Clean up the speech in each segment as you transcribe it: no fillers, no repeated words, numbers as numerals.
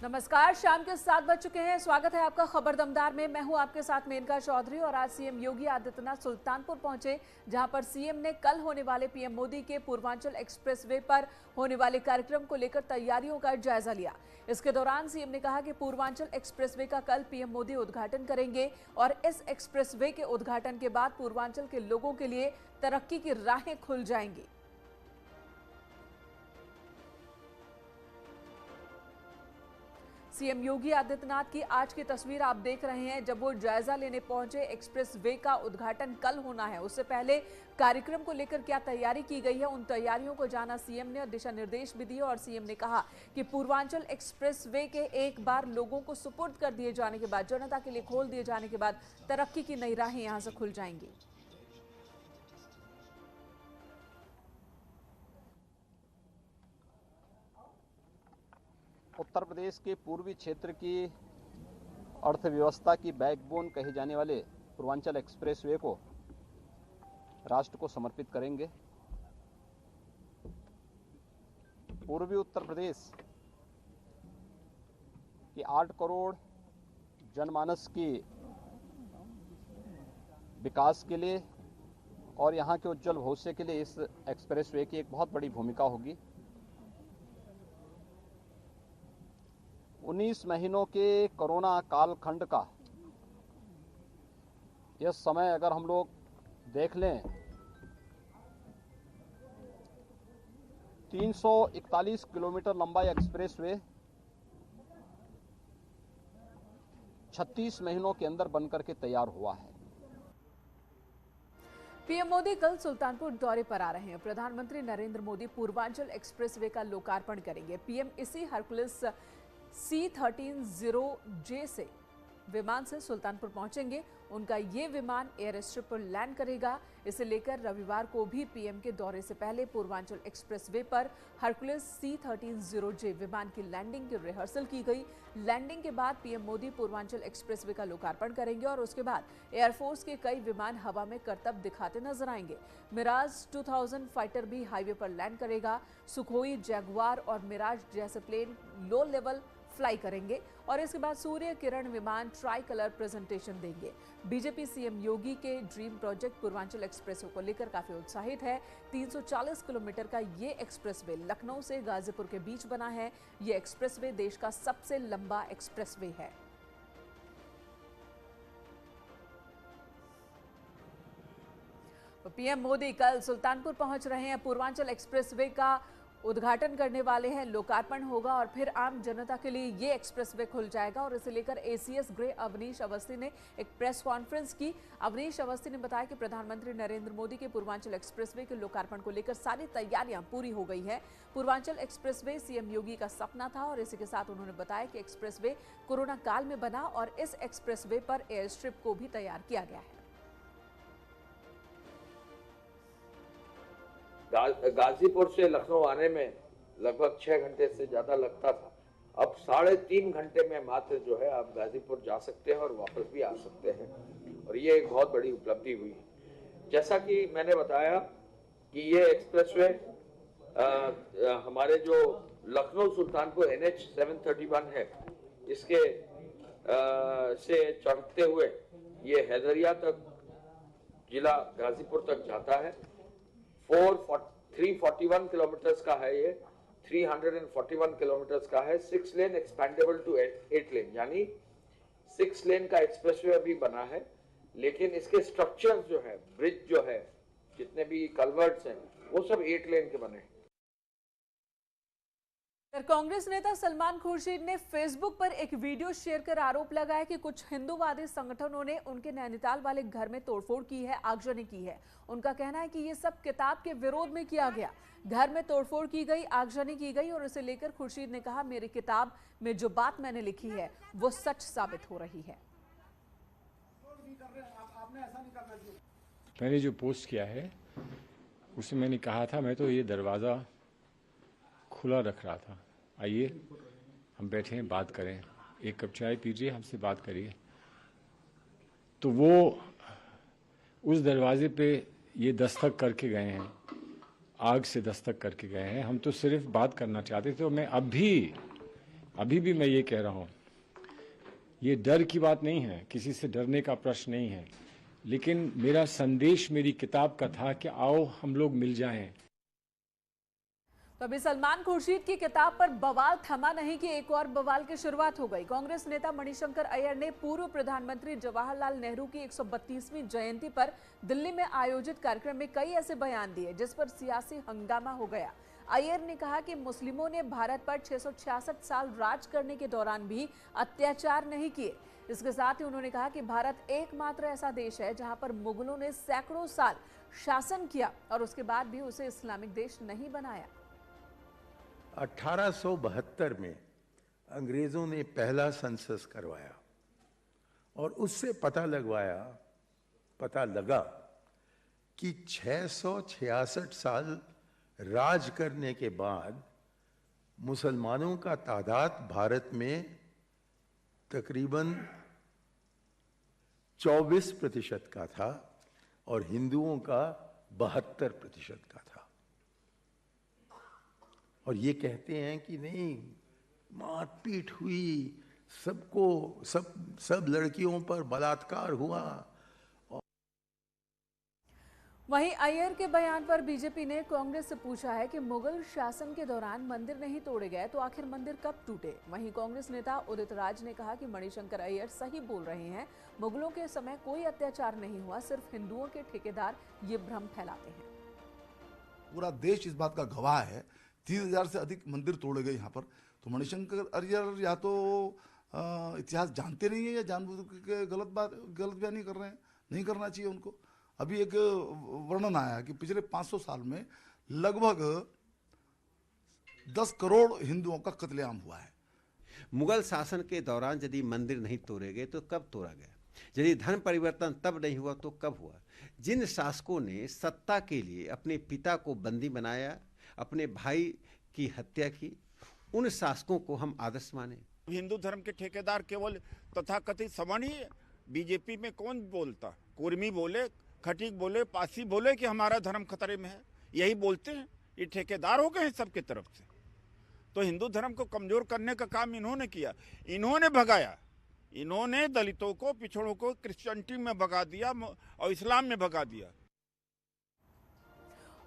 नमस्कार, शाम के 7 बज चुके हैं। स्वागत है आपका खबर दमदार में। मैं हूं आपके साथ मेनका चौधरी और आज सीएम योगी आदित्यनाथ सुल्तानपुर पहुंचे, जहां पर सीएम ने कल होने वाले पीएम मोदी के पूर्वांचल एक्सप्रेसवे पर होने वाले कार्यक्रम को लेकर तैयारियों का जायजा लिया। इसके दौरान सीएम ने कहा कि पूर्वांचल एक्सप्रेसवे का कल पीएम मोदी उद्घाटन करेंगे और इस एक्सप्रेसवे के उद्घाटन के बाद पूर्वांचल के लोगों के लिए तरक्की की राहें खुल जाएंगी। सीएम योगी आदित्यनाथ की आज की तस्वीर आप देख रहे हैं, जब वो जायजा लेने पहुंचे। एक्सप्रेसवे का उद्घाटन कल होना है, उससे पहले कार्यक्रम को लेकर क्या तैयारी की गई है, उन तैयारियों को जाना सीएम ने और दिशा निर्देश भी दिए। और सीएम ने कहा कि पूर्वांचल एक्सप्रेसवे के एक बार लोगों को सुपुर्द कर दिए जाने के बाद, जनता के लिए खोल दिए जाने के बाद तरक्की की नई राहें यहां से खुल जाएंगी। उत्तर प्रदेश के पूर्वी क्षेत्र की अर्थव्यवस्था की बैकबोन कहे जाने वाले पूर्वांचल एक्सप्रेसवे को राष्ट्र को समर्पित करेंगे। पूर्वी उत्तर प्रदेश की 8 करोड़ जनमानस की विकास के लिए और यहाँ के उज्जवल भविष्य के लिए इस एक्सप्रेसवे की एक बहुत बड़ी भूमिका होगी। 19 महीनों के कोरोना कालखंड का यह समय अगर हम लोग देख लें, 341 किलोमीटर लंबा एक्सप्रेसवे 36 महीनों के अंदर बनकर के तैयार हुआ है। पीएम मोदी कल सुल्तानपुर दौरे पर आ रहे हैं। प्रधानमंत्री नरेंद्र मोदी पूर्वांचल एक्सप्रेसवे का लोकार्पण करेंगे। पीएम इसी हरकुलिस C-13-0J से विमान से सुल्तानपुर पहुंचेंगे। उनका ये विमान एयर स्ट्रिप पर लैंड करेगा। इसे लेकर रविवार को भी पीएम के दौरे से पहले पूर्वांचल एक्सप्रेसवे पर हरकुलिस C-13-0J विमान की लैंडिंग की रिहर्सल की गई। लैंडिंग के बाद पीएम मोदी पूर्वांचल एक्सप्रेसवे का लोकार्पण करेंगे और उसके बाद एयरफोर्स के कई विमान हवा में करतब दिखाते नजर आएंगे। मिराज 2000 फाइटर भी हाईवे पर लैंड करेगा। सुखोई, जैगुआर और मिराज जैसे प्लेन लो लेवल फ्लाई करेंगे और इसके बाद सूर्य किरण विमान ट्राई कलर प्रेजेंटेशन देंगे। बीजेपी सीएम योगी के ड्रीम प्रोजेक्ट पूर्वांचल एक्सप्रेसवे को लेकर काफी उत्साहित है। 340 किलोमीटर का ये एक्सप्रेसवे लखनऊ से गाजीपुर के बीच बना है। ये एक्सप्रेसवे देश का सबसे लंबा एक्सप्रेसवे है। तो पीएम मोदी कल सुल्तानपुर पहुंच रहे हैं। पूर्वांचल एक्सप्रेसवे का उद्घाटन करने वाले हैं, लोकार्पण होगा और फिर आम जनता के लिए ये एक्सप्रेसवे खुल जाएगा। और इसे लेकर एसीएस गृह अवनीश अवस्थी ने एक प्रेस कॉन्फ्रेंस की। अवनीश अवस्थी ने बताया कि प्रधानमंत्री नरेंद्र मोदी के पूर्वांचल एक्सप्रेसवे के लोकार्पण को लेकर सारी तैयारियां पूरी हो गई है। पूर्वांचल एक्सप्रेसवे सीएम योगी का सपना था और इसी के साथ उन्होंने बताया कि एक्सप्रेसवे कोरोना काल में बना और इस एक्सप्रेसवे पर एयर स्ट्रिप को भी तैयार किया गया है। गाजीपुर से लखनऊ आने में लगभग 6 घंटे से ज्यादा लगता था। अब 3.5 घंटे में मात्र जो है आप गाजीपुर जा सकते हैं और वापस भी आ सकते हैं और ये एक बहुत बड़ी उपलब्धि हुई। जैसा कि मैंने बताया कि ये एक्सप्रेसवे हमारे जो लखनऊ सुल्तानपुर NH 731 है, इसके से चढ़ते हुए ये हैदरिया तक जिला गाजीपुर तक जाता है। 341 किलोमीटर का है ये, 341 किलोमीटर का है। 6 लेन एक्सपेंडेबल टू 8 लेन, यानी 6 लेन का एक्सप्रेसवे अभी बना है, लेकिन इसके स्ट्रक्चर्स जो है, ब्रिज जो है, जितने भी कल्वर्ट्स हैं, वो सब 8 लेन के बने हैं। कांग्रेस नेता सलमान खुर्शीद ने फेसबुक पर एक वीडियो शेयर कर आरोप लगाया कि कुछ हिंदूवादी संगठनों ने उनके नैनीताल वाले घर में तोड़फोड़ की है, आगजनी की है। उनका कहना है कि ये सब किताब के विरोध में किया गया। घर में तोड़फोड़ की गई, आगजनी की गई और इसे लेकर खुर्शीद ने कहा, मेरी किताब में जो बात मैंने लिखी है वो सच साबित हो रही है। मैंने जो पोस्ट किया है उसमें मैंने कहा था, मैं तो ये दरवाज़ा खुला रख रहा था, आइए हम बैठे हैं, बात करें, एक कप चाय पीजिए, हमसे बात करिए। तो वो उस दरवाजे पे ये दस्तक करके गए हैं, आग से दस्तक करके गए हैं। हम तो सिर्फ बात करना चाहते थे। तो मैं अब भी अभी भी मैं ये कह रहा हूँ, ये डर की बात नहीं है, किसी से डरने का प्रश्न नहीं है, लेकिन मेरा संदेश मेरी किताब का था कि आओ हम लोग मिल जाएं। तो अभी सलमान खुर्शीद की किताब पर बवाल थमा नहीं कि एक और बवाल की शुरुआत हो गई। कांग्रेस नेता मणिशंकर अय्यर ने पूर्व प्रधानमंत्री जवाहरलाल नेहरू की 132वीं जयंती पर दिल्ली में आयोजित कार्यक्रम में कई ऐसे बयान दिए जिस पर सियासी हंगामा हो गया। अय्यर ने कहा कि मुस्लिमों ने भारत पर 666 साल राज करने के दौरान भी अत्याचार नहीं किए। इसके साथ ही उन्होंने कहा कि भारत एकमात्र ऐसा देश है जहां पर मुगलों ने सैकड़ों साल शासन किया और उसके बाद भी उसे इस्लामिक देश नहीं बनाया। 1872 में अंग्रेजों ने पहला सेंसस करवाया और उससे पता लगा कि 666 साल राज करने के बाद मुसलमानों का तादाद भारत में तकरीबन 24% का था और हिंदुओं का 72% का था। और ये कहते हैं कि नहीं, मारपीट हुई, सब लड़कियों पर बलात्कार हुआ। वहीं अय्यर के बयान पर बीजेपी ने कांग्रेस से पूछा है कि मुगल शासन के दौरान मंदिर नहीं तोड़े गए तो आखिर मंदिर कब टूटे। वहीं कांग्रेस नेता उदित राज ने कहा कि मणिशंकर अय्यर सही बोल रहे हैं, मुगलों के समय कोई अत्याचार नहीं हुआ, सिर्फ हिंदुओं के ठेकेदार ये भ्रम फैलाते हैं। पूरा देश इस बात का गवाह है, 30,000 से अधिक मंदिर तोड़े गए यहाँ पर। तो मणिशंकर अय्यर या तो इतिहास जानते नहीं है या जानबूझ के गलत बयानी कर रहे हैं। नहीं करना चाहिए उनको। अभी एक वर्णन आया कि पिछले 500 साल में लगभग 10 करोड़ हिंदुओं का कत्लेआम हुआ है। मुगल शासन के दौरान यदि मंदिर नहीं तोड़े गए तो कब तोड़ा गया? यदि धर्म परिवर्तन तब नहीं हुआ तो कब हुआ? जिन शासकों ने सत्ता के लिए अपने पिता को बंदी बनाया, अपने भाई की हत्या की, उन शासकों को हम आदर्श माने। हिंदू धर्म के ठेकेदार केवल तथाकथित सवर्णीय बीजेपी में कौन बोलता? कुर्मी बोले, खटीक बोले, पासी बोले कि हमारा धर्म खतरे में है, यही बोलते हैं। ये ठेकेदार हो गए हैं सबके तरफ से। तो हिंदू धर्म को कमजोर करने का काम इन्होंने किया, इन्होंने भगाया। इन्होंने दलितों को, पिछड़ों को क्रिश्चियनिटी में भगा दिया और इस्लाम में भगा दिया।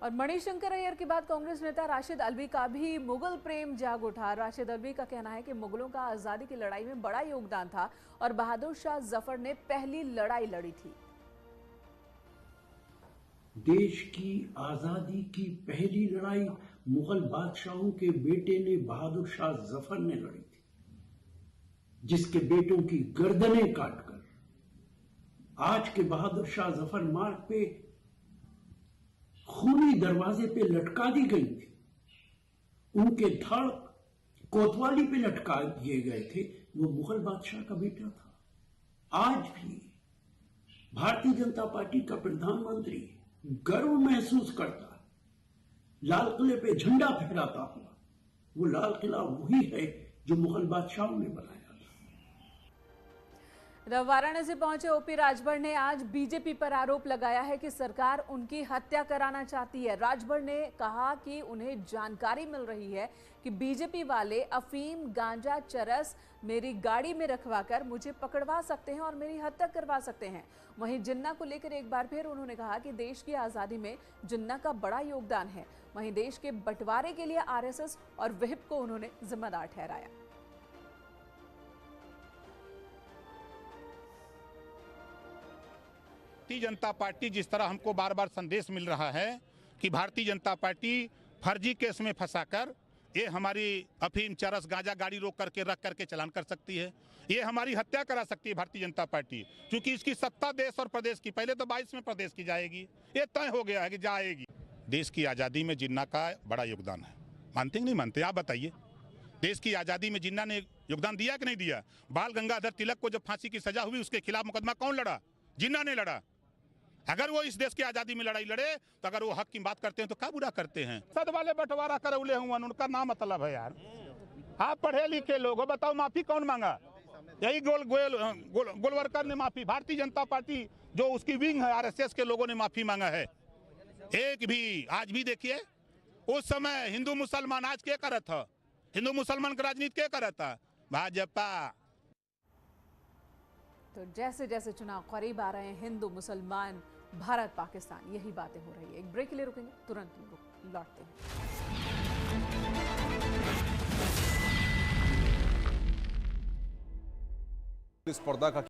और मणिशंकर अय्यर के बाद कांग्रेस नेता राशिद अल्वी का भी मुगल प्रेम जाग उठा। राशिद अल्वी का कहना है कि मुगलों का आजादी की लड़ाई में बड़ा योगदान था और बहादुर शाह जफर ने पहली लड़ाई लड़ी थी। देश की आजादी की पहली लड़ाई मुगल बादशाहों के बेटे ने, बहादुर शाह जफर ने लड़ी थी, जिसके बेटों की गर्दनें काटकर आज के बहादुर शाह जफर मार्ग पे खूनी दरवाजे पे लटका दी गई थी। उनके धड़ कोतवाली पे लटका दिए गए थे। वो मुगल बादशाह का बेटा था। आज भी भारतीय जनता पार्टी का प्रधानमंत्री गर्व महसूस करता है लाल किले पे झंडा फहराता हुआ। वो लाल किला वही है जो मुगल बादशाहों ने बनाया। वाराणसी पहुंचे ओपी राजभर ने आज बीजेपी पर आरोप लगाया है कि सरकार उनकी हत्या कराना चाहती है। राजभर ने कहा कि उन्हें जानकारी मिल रही है कि बीजेपी वाले अफीम, गांजा, चरस मेरी गाड़ी में रखवाकर मुझे पकड़वा सकते हैं और मेरी हत्या करवा सकते हैं। वहीं जिन्ना को लेकर एक बार फिर उन्होंने कहा कि देश की आजादी में जिन्ना का बड़ा योगदान है। वहीं देश के बंटवारे के लिए आरएसएस और विहिप को उन्होंने जिम्मेदार ठहराया। भारतीय जनता पार्टी, जिस तरह हमको बार बार संदेश मिल रहा है कि भारतीय जनता पार्टी फर्जी केस में फंसाकर ये हमारी अफीम, चरस, गांजा गाड़ी रोक करके रख करके चलान कर सकती है, ये हमारी हत्या करा सकती है भारतीय जनता पार्टी, क्योंकि इसकी सत्ता देश और प्रदेश की, पहले तो 22 में प्रदेश की जाएगी, ये तय हो गया है कि जाएगी। देश की आज़ादी में जिन्ना का बड़ा योगदान है। मानते नहीं मानते? आप बताइए। देश की आज़ादी में जिन्ना ने योगदान दिया कि नहीं दिया? बाल गंगाधर तिलक को जब फांसी की सजा हुई, उसके खिलाफ मुकदमा कौन लड़ा? जिन्ना ने लड़ा। अगर वो इस देश की आजादी में लड़ाई लड़े तो अगर वो हक की बात करते हैं तो क्या बुरा करते हैं? सद वाले बंटवारा करौले हुआ, उनका नाम मतलब है यार। आप पढ़े लिखे लोग हो, बताओ माफी कौन मांगा? यही गोलवरकर ने माफी, भारतीय जनता पार्टी जो उसकी विंग है आरएसएस के लोगों ने माफी मांगा है। एक भी आज भी देखिए, उस समय हिंदू मुसलमान आज क्या करत था? हिंदू मुसलमान का राजनीति क्या करता? भाजपा। तो जैसे जैसे चुनाव करीब आ रहे हैं, हिंदू मुसलमान, भारत पाकिस्तान, यही बातें हो रही है। एक ब्रेक के लिए रुकेंगे, तुरंत लौटते हैं। स्पर्धा का